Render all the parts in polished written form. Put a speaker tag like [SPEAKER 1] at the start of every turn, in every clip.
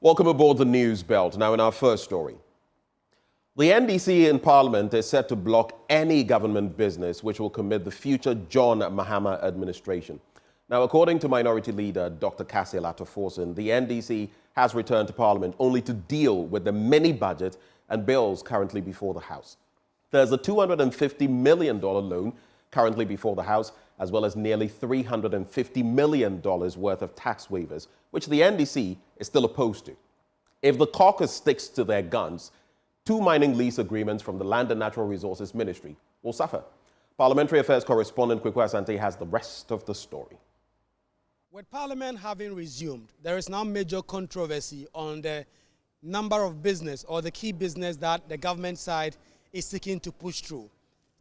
[SPEAKER 1] Welcome aboard the News Belt. Now in our first story. The NDC in Parliament is set to block any government business which will commit the future John Mahama administration. Now, according to Minority Leader Dr. Cassiel Atoforsen, the NDC has returned to Parliament only to deal with the mini budget and bills currently before the House. There's a $250 million loan currently before the House, as well as nearly $350 million worth of tax waivers, which the NDC is still opposed to. If the caucus sticks to their guns, 2 mining lease agreements from the Land and Natural Resources Ministry will suffer. Parliamentary Affairs correspondent Kweku Asante has the rest of the story.
[SPEAKER 2] With Parliament having resumed, there is now major controversy on the number of business or the key business that the government side is seeking to push through.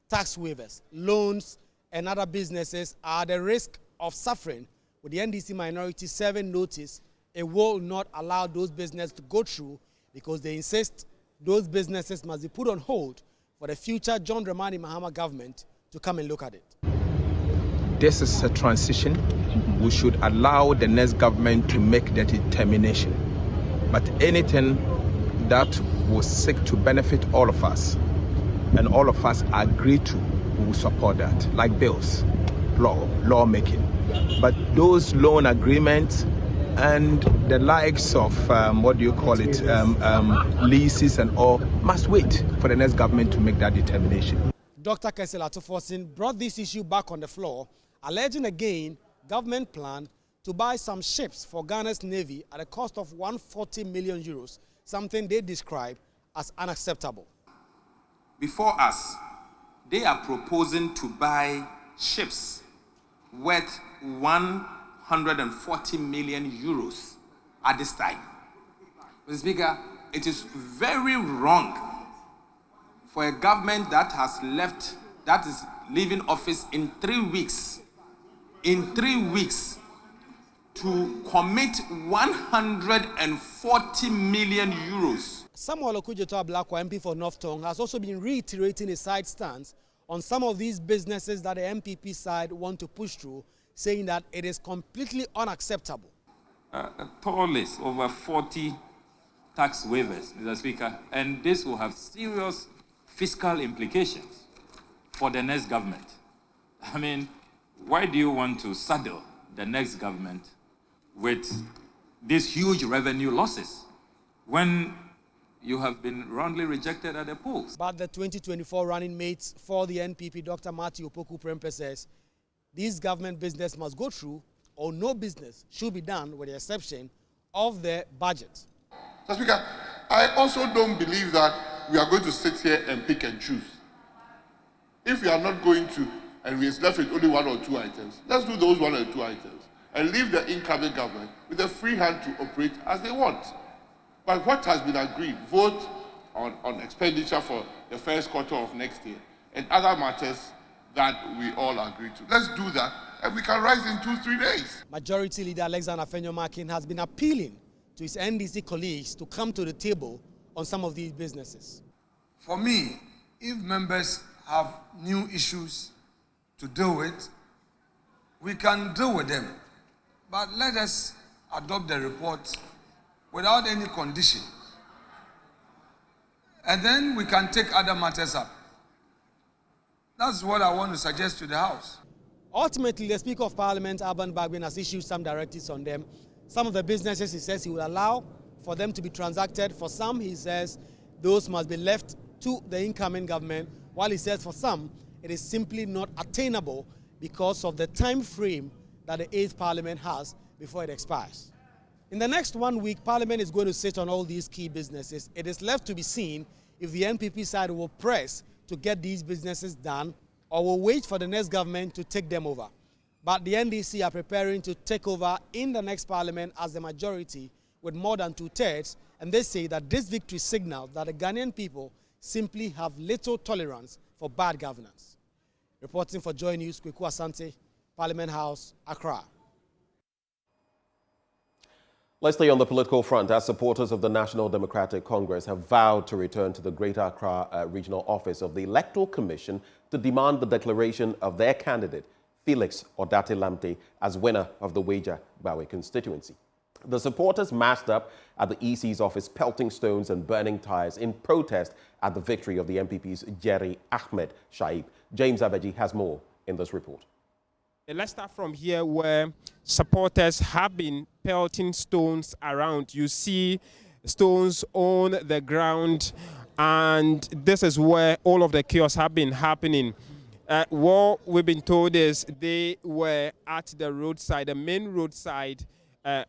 [SPEAKER 2] Tax waivers, loans, and other businesses are the risk of suffering. With the NDC minority serving notice, it will not allow those businesses to go through because they insist those businesses must be put on hold for the future John Dramani Mahama government to come and look at it.
[SPEAKER 3] This is a transition. We should allow the next government to make the determination. But anything that will seek to benefit all of us, and all of us agree to, we will support that, like bills, lawmaking. But those loan agreements and the likes of, leases and all, must wait for the next government to make that determination.
[SPEAKER 2] Dr. Cassiel Atoforsen brought this issue back on the floor, alleging again government plan to buy some ships for Ghana's Navy at a cost of 140 million euros, something they describe as unacceptable.
[SPEAKER 4] Before us, they are proposing to buy ships worth 140 million euros at this time. Mr. Speaker, it is very wrong for a government that is leaving office in 3 weeks, to commit 140 million euros.
[SPEAKER 2] Samuel Okudzeto Ablakwa, MP for North Tongue, has also been reiterating his side stance on some of these businesses that the MPP side want to push through, saying that it is completely unacceptable.
[SPEAKER 5] A thorough list, over 40 tax waivers, Mr. Speaker, and this will have serious fiscal implications for the next government. I mean, why do you want to saddle the next government with these huge revenue losses when you have been roundly rejected at the polls?
[SPEAKER 2] But the 2024 running mates for the NPP, Dr. Matthew Opoku Prempeh, says these government business must go through or no business should be done with the exception of the budget.
[SPEAKER 6] Mr. Speaker, I also don't believe that we are going to sit here and pick and choose. If we are not going to, and we are left with only 1 or 2 items, let's do those 1 or 2 items and leave the incoming government with a free hand to operate as they want. But what has been agreed, vote on expenditure for the first quarter of next year and other matters that we all agree to. Let's do that and we can rise in 2-3 days.
[SPEAKER 2] Majority Leader Alexander Afenyo-Markin has been appealing to his NDC colleagues to come to the table on some of these businesses.
[SPEAKER 7] For me, if members have new issues to deal with, we can deal with them. But let us adopt the report without any condition. And then we can take other matters up. That's what I want to suggest to the House.
[SPEAKER 2] Ultimately, the Speaker of Parliament, Alban Bagbin, has issued some directives on them. Some of the businesses, he says, he will allow for them to be transacted. For some, he says, those must be left to the incoming government, while he says for some, it is simply not attainable because of the time frame that the 8th Parliament has before it expires. In the next 1 week, Parliament is going to sit on all these key businesses. It is left to be seen if the NPP side will press to get these businesses done or will wait for the next government to take them over. But the NDC are preparing to take over in the next Parliament as the majority with more than 2/3, and they say that this victory signals that the Ghanaian people simply have little tolerance for bad governance. Reporting for Joy News, Kweku Asante, Parliament House, Accra.
[SPEAKER 1] Let's stay on the political front as supporters of the National Democratic Congress have vowed to return to the Greater Accra Regional office of the Electoral Commission to demand the declaration of their candidate, Felix Odate Lamte, as winner of the Weija Bawe constituency. The supporters massed up at the EC's office, pelting stones and burning tires in protest at the victory of the MPP's Jerry Ahmed Shaib. James Aveji has more in this report.
[SPEAKER 8] Let's start from here, where supporters have been pelting stones around. You see stones on the ground, and this is where all of the chaos have been happening. What we've been told is they were at the roadside, the main roadside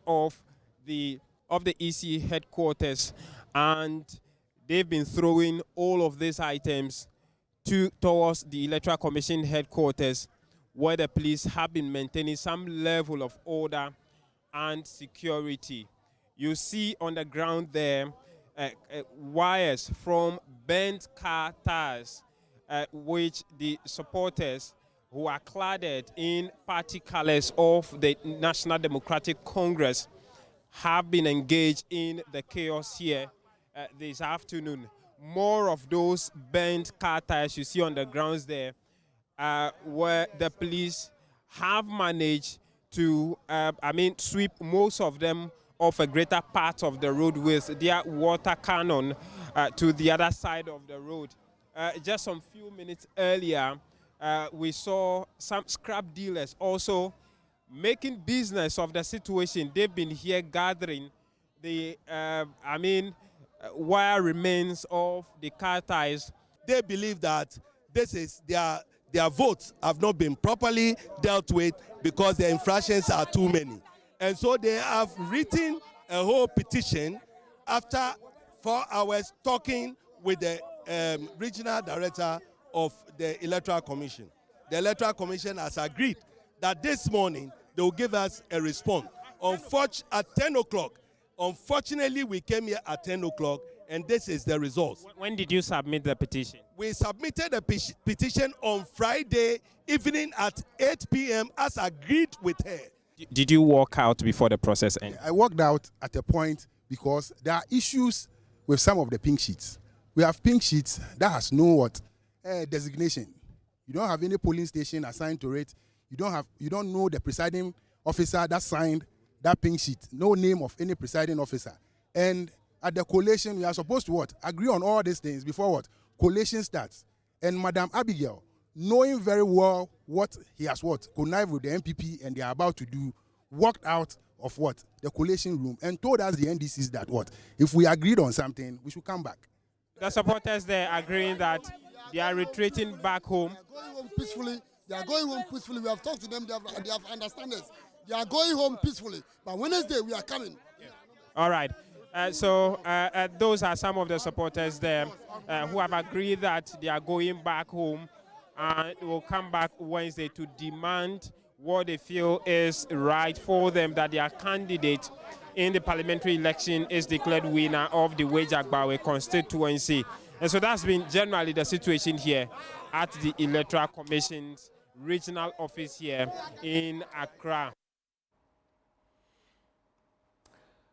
[SPEAKER 8] of the EC headquarters, and they've been throwing all of these items towards the Electoral Commission headquarters, where the police have been maintaining some level of order and security. You see on the ground there wires from bent car tires, which the supporters who are cladded in party colors of the National Democratic Congress have been engaged in the chaos here this afternoon. More of those bent car tires you see on the grounds there, where the police have managed to, sweep most of them off a greater part of the road with their water cannon to the other side of the road. Just some few minutes earlier, we saw some scrap dealers also making business of the situation. They've been here gathering the, wire remains of the car tires.
[SPEAKER 9] They believe that this is their votes have not been properly dealt with because the infractions are too many. And so they have written a whole petition after 4 hours talking with the regional director of the Electoral Commission. The Electoral Commission has agreed that this morning they will give us a response. At 10 o'clock, unfortunately, we came here at 10 o'clock, and this is the result.
[SPEAKER 8] When did you submit the petition?
[SPEAKER 9] We submitted a petition on Friday evening at 8 p.m. as agreed with her.
[SPEAKER 8] Did you walk out before the process ended?
[SPEAKER 10] I walked out at a point because there are issues with some of the pink sheets. We have pink sheets that has no designation. You don't have any polling station assigned to it. You don't know the presiding officer that signed that pink sheet. No name of any presiding officer. And at the collation, we are supposed to agree on all these things before collation starts. And Madam Abigail, knowing very well what he has connived with the MPP and they are about to do, walked out of the collation room and told us, the NDCs, that if we agreed on something, we should come back.
[SPEAKER 8] The supporters there agreeing that they are retreating back home.
[SPEAKER 11] They are going home peacefully. They are going home peacefully. We have talked to them. They have understood us. They are going home peacefully. But Wednesday, we are coming.
[SPEAKER 8] Yeah. All right. So those are some of the supporters there who have agreed that they are going back home and will come back Wednesday to demand what they feel is right for them, that their candidate in the parliamentary election is declared winner of the Wejagbawe constituency. And so that's been generally the situation here at the Electoral Commission's regional office here in Accra.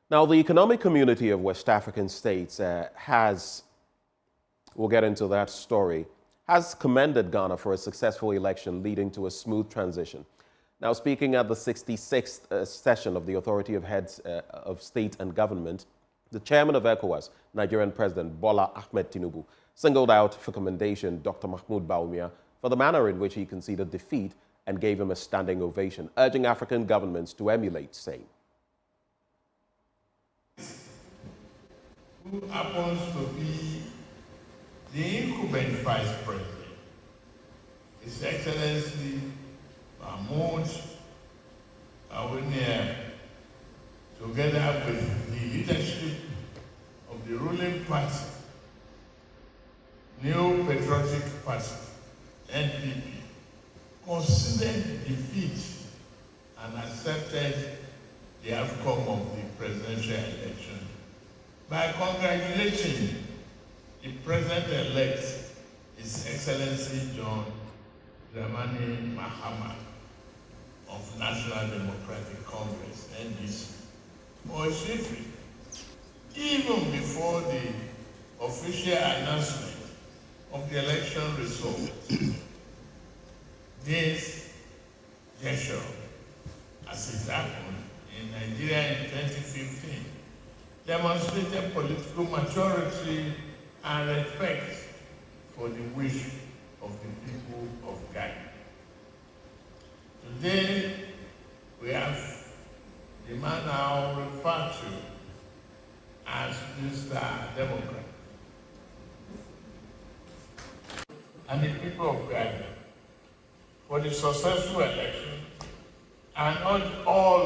[SPEAKER 1] Now, the economic community of West African states we'll get into that story, has commended Ghana for a successful election leading to a smooth transition. Now, speaking at the 66th session of the Authority of Heads of State and Government, the chairman of ECOWAS, Nigerian President Bola Ahmed Tinubu, singled out for commendation Dr. Mahmoud Bawumia for the manner in which he conceded defeat and gave him a standing ovation, urging African governments to emulate same.
[SPEAKER 12] Who happens to be the incumbent Vice President, His Excellency Mahmoud Bawumia, together with the leadership of the ruling party, New Patriotic Party, NPP, considered defeat and accepted the outcome of the presidential election by congratulating the President-elect, His Excellency John Dramani Mahama of National Democratic Congress, NDC, for his victory, even before the official announcement of the election result. This gesture, as it happened, in Nigeria in 2015 demonstrated political maturity and respect for the wish of the people of Ghana. Today, we have the man now referred to as Mr. Democrat. And the people of Ghana for the successful election and all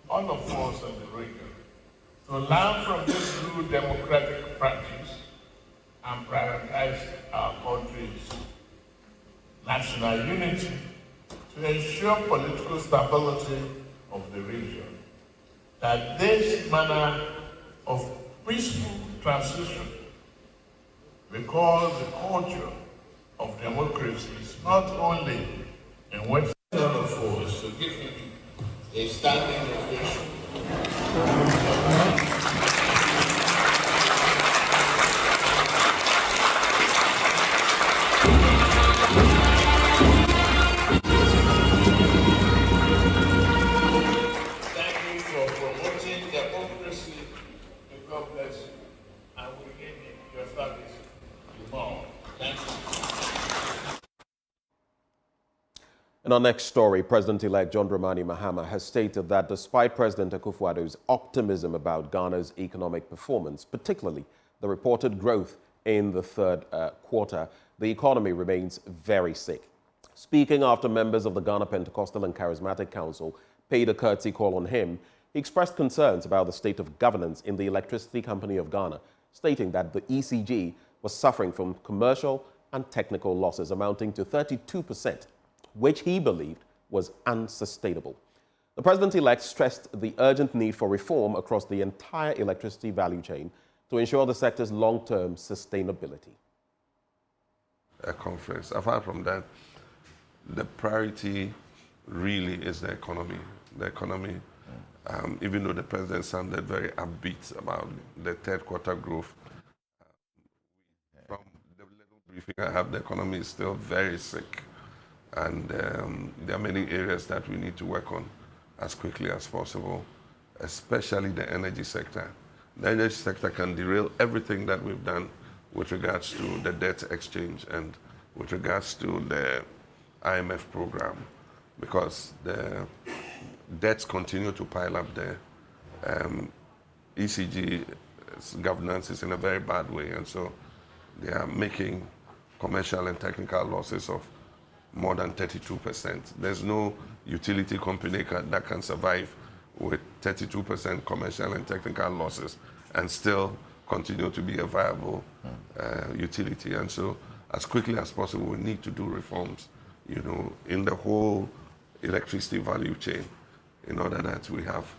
[SPEAKER 12] of us in the region to learn from this good democratic practice and prioritize our country's national unity to ensure political stability of the region. That this manner of peaceful transition, because the culture of democracy is not only in Western force, to give him a standing ovation.
[SPEAKER 1] In our next story, President-elect John Dramani Mahama has stated that despite President Akufo-Addo's optimism about Ghana's economic performance, particularly the reported growth in the third quarter, the economy remains very sick. Speaking after members of the Ghana Pentecostal and Charismatic Council paid a courtesy call on him, he expressed concerns about the state of governance in the Electricity Company of Ghana, stating that the ECG was suffering from commercial and technical losses amounting to 32%. Which he believed was unsustainable. The president-elect stressed the urgent need for reform across the entire electricity value chain to ensure the sector's long-term sustainability.
[SPEAKER 13] A conference. Apart from that, the priority really is the economy. The economy, even though the president sounded very upbeat about the third quarter growth, from the little briefing I have, the economy is still very sick. And there are many areas that we need to work on as quickly as possible, especially the energy sector. The energy sector can derail everything that we've done with regards to the debt exchange and with regards to the IMF program, because the debts continue to pile up there. ECG's governance is in a very bad way, and so they are making commercial and technical losses of more than 32%. There's no utility company that can survive with 32% commercial and technical losses and still continue to be a viable utility. And so as quickly as possible, we need to do reforms, in the whole electricity value chain in order that we have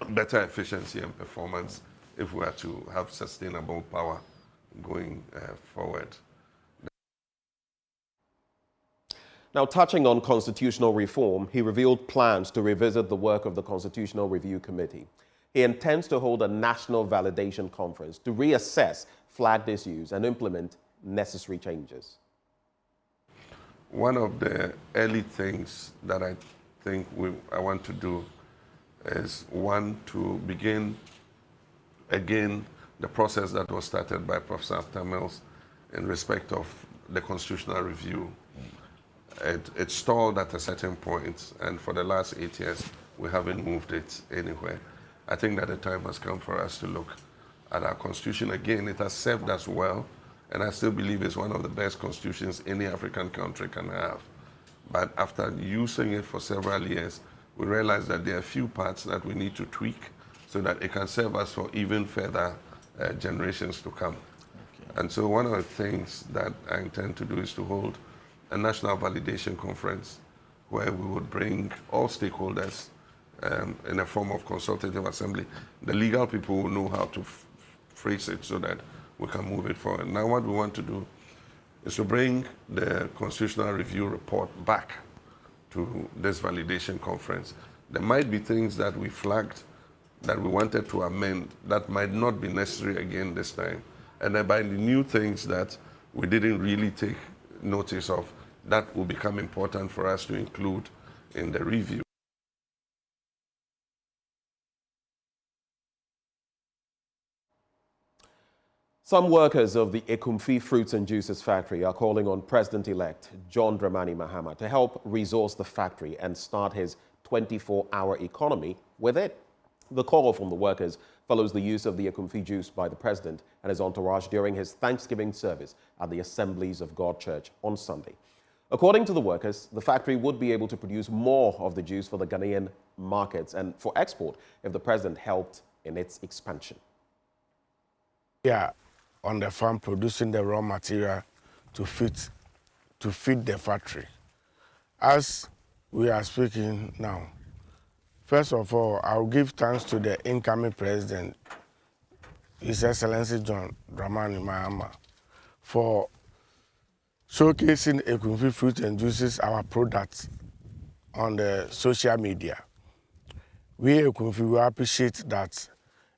[SPEAKER 13] better efficiency and performance if we are to have sustainable power going forward.
[SPEAKER 1] Now, touching on constitutional reform, he revealed plans to revisit the work of the Constitutional Review Committee. He intends to hold a national validation conference to reassess flagged issues and implement necessary changes.
[SPEAKER 13] One of the early things that I think I want to do is, one, to begin again the process that was started by Professor After Mills in respect of the constitutional review. It stalled at a certain point, and for the last 8 years, we haven't moved it anywhere. I think that the time has come for us to look at our constitution again. It has served us well, and I still believe it's one of the best constitutions any African country can have. But after using it for several years, we realized that there are a few parts that we need to tweak so that it can serve us for even further generations to come. Okay. And so one of the things that I intend to do is to hold a national validation conference where we would bring all stakeholders in a form of consultative assembly. The legal people will know how to phrase it so that we can move it forward. Now what we want to do is to bring the Constitutional Review report back to this validation conference. There might be things that we flagged that we wanted to amend that might not be necessary again this time. And there might be new things that we didn't really take notice of that will become important for us to include in the review.
[SPEAKER 1] Some workers of the Ekumfi Fruits and Juices factory are calling on President-elect John Dramani Mahama to help resource the factory and start his 24-hour economy with it. The call from the workers follows the use of the Ekumfi juice by the president and his entourage during his Thanksgiving service at the Assemblies of God Church on Sunday. According to the workers, the factory would be able to produce more of the juice for the Ghanaian markets and for export if the president helped in its expansion.
[SPEAKER 14] Yeah, on the farm producing the raw material to feed the factory. As we are speaking now, first of all, I'll give thanks to the incoming president, His Excellency John Dramani Mahama, for showcasing Ekumfi Fruit and Juices, our products, on the social media. We Ekumfi, we appreciate that,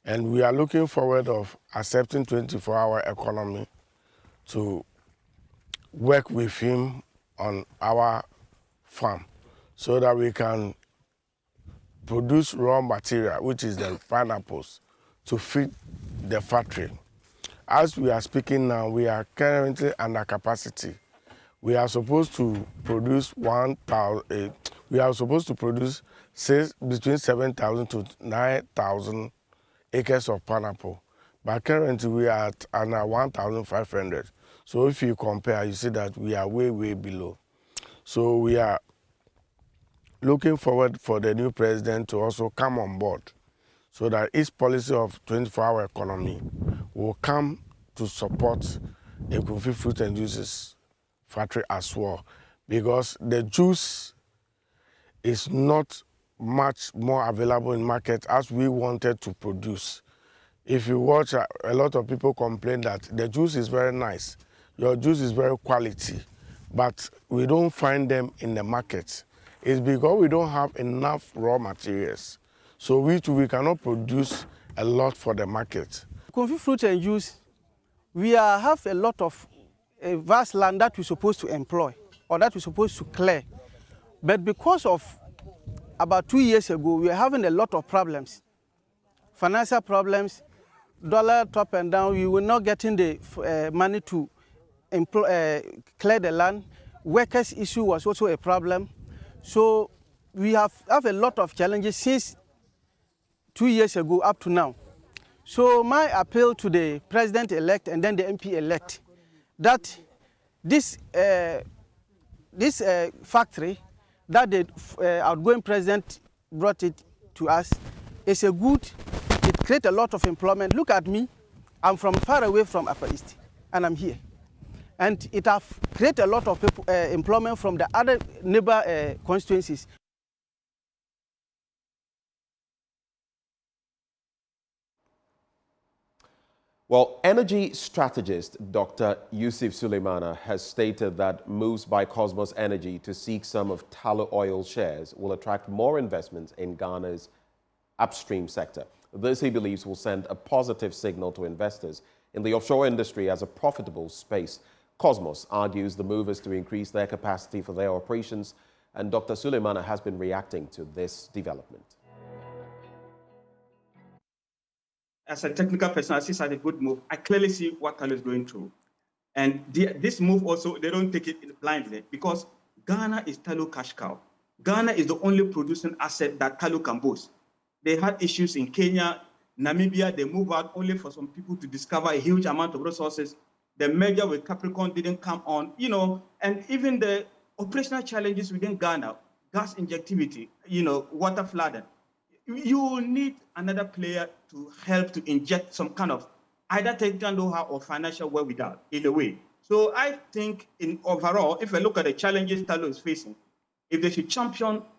[SPEAKER 14] and we are looking forward of accepting 24-hour economy to work with him on our farm so that we can produce raw material, which is the pineapples, to feed the factory. As we are speaking now, we are currently under capacity. We are supposed to produce between 7,000 to 9,000 acres of pineapple, but currently we are at under 1,500. So if you compare, you see that we are way, way below. So we are looking forward for the new president to also come on board so that his policy of 24-hour economy will come to support Ekumfi Fruit and Juices factory as well, because the juice is not much more available in market as we wanted to produce. If you watch, a lot of people complain that the juice is very nice, your juice is very quality, but we don't find them in the market. It's because we don't have enough raw materials. So we cannot produce a lot for the market.
[SPEAKER 15] Ekumfi Fruit and Juice, we have a lot of vast land that we're supposed to employ or that we're supposed to clear. But because of about 2 years ago, we were having a lot of problems, financial problems, dollar top and down. We were not getting the money to clear the land. Workers' issue was also a problem. So we have a lot of challenges since 2 years ago up to now. So my appeal to the president-elect and then the MP-elect that this factory that the outgoing president brought it to us is a good, it creates a lot of employment. Look at me, I'm from far away from Upper East, and I'm here. And it has created a lot of people, employment from the other neighbor constituencies.
[SPEAKER 1] Well, energy strategist Dr. Yusuf Suleimana has stated that moves by Cosmos Energy to seek some of tallow oil shares will attract more investments in Ghana's upstream sector. This, he believes, will send a positive signal to investors in the offshore industry as a profitable space. Cosmos argues the move is to increase their capacity for their operations, and Dr. Suleimana has been reacting to this development.
[SPEAKER 16] As a technical person, I see it as a good move. I clearly see what Tallow is going through. And this move also, they don't take it blindly because Ghana is tallow cash cow. Ghana is the only producing asset that tallow can boast. They had issues in Kenya, Namibia. They moved out only for some people to discover a huge amount of resources. The merger with Capricorn didn't come on, and even the operational challenges within Ghana, gas injectivity, water flooding. You need another player to help to inject some kind of either technical know-how or financial wherewithal in a way. So I think in overall, if I look at the challenges Tallow is facing, if they should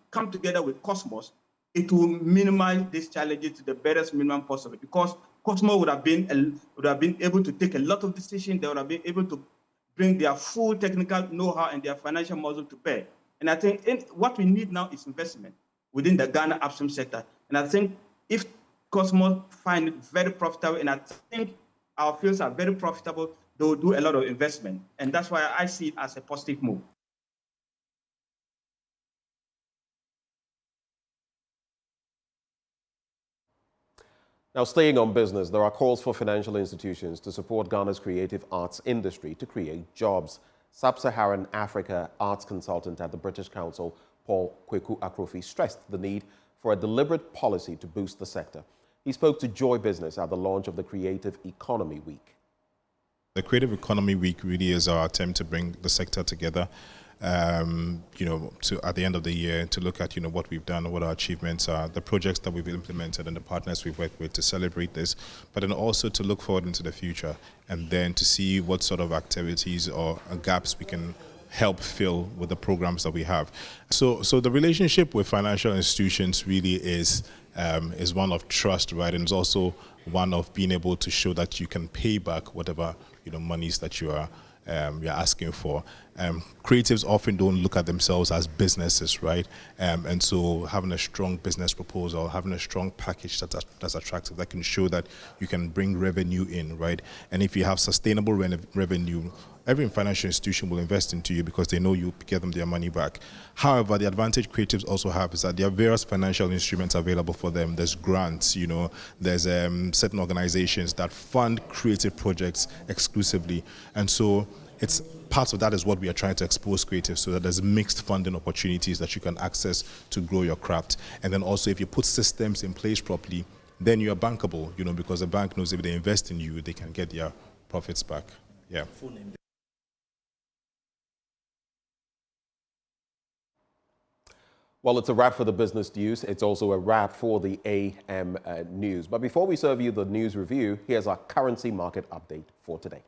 [SPEAKER 16] come together with Cosmos, it will minimize these challenges to the barest minimum possible, because Cosmos would have been able to take a lot of decisions. They would have been able to bring their full technical know-how and their financial muscle to bear. And I think what we need now is investment within the Ghana upstream sector. And I think if Cosmos find it very profitable, and I think our fields are very profitable, they will do a lot of investment. And that's why I see it as a positive move.
[SPEAKER 1] Now, staying on business, there are calls for financial institutions to support Ghana's creative arts industry to create jobs. Sub-Saharan Africa arts consultant at the British Council, Paul Akrofi, stressed the need for a deliberate policy to boost the sector. He spoke to Joy Business at the launch of the Creative Economy Week.
[SPEAKER 17] The Creative Economy Week really is our attempt to bring the sector together, to at the end of the year to look at what we've done, what our achievements are, the projects that we've implemented, and the partners we've worked with to celebrate this, but then also to look forward into the future and then to see what sort of activities or gaps we can help fill with the programs that we have. So the relationship with financial institutions really is one of trust, right? And it's also one of being able to show that you can pay back whatever monies that you're asking for. Creatives often don't look at themselves as businesses, right? And so having a strong business proposal, having a strong package that's attractive, that can show that you can bring revenue in, right? And if you have sustainable revenue, every financial institution will invest into you because they know you get them their money back. However, the advantage creatives also have is that there are various financial instruments available for them. There's grants, there's certain organizations that fund creative projects exclusively. And so it's part of that is what we are trying to expose creatives, so that there's mixed funding opportunities that you can access to grow your craft. And then also if you put systems in place properly, then you're bankable, because the bank knows if they invest in you, they can get their profits back. Yeah.
[SPEAKER 1] Well, it's a wrap for the business news. It's also a wrap for the AM news. But before we serve you the news review, here's our currency market update for today.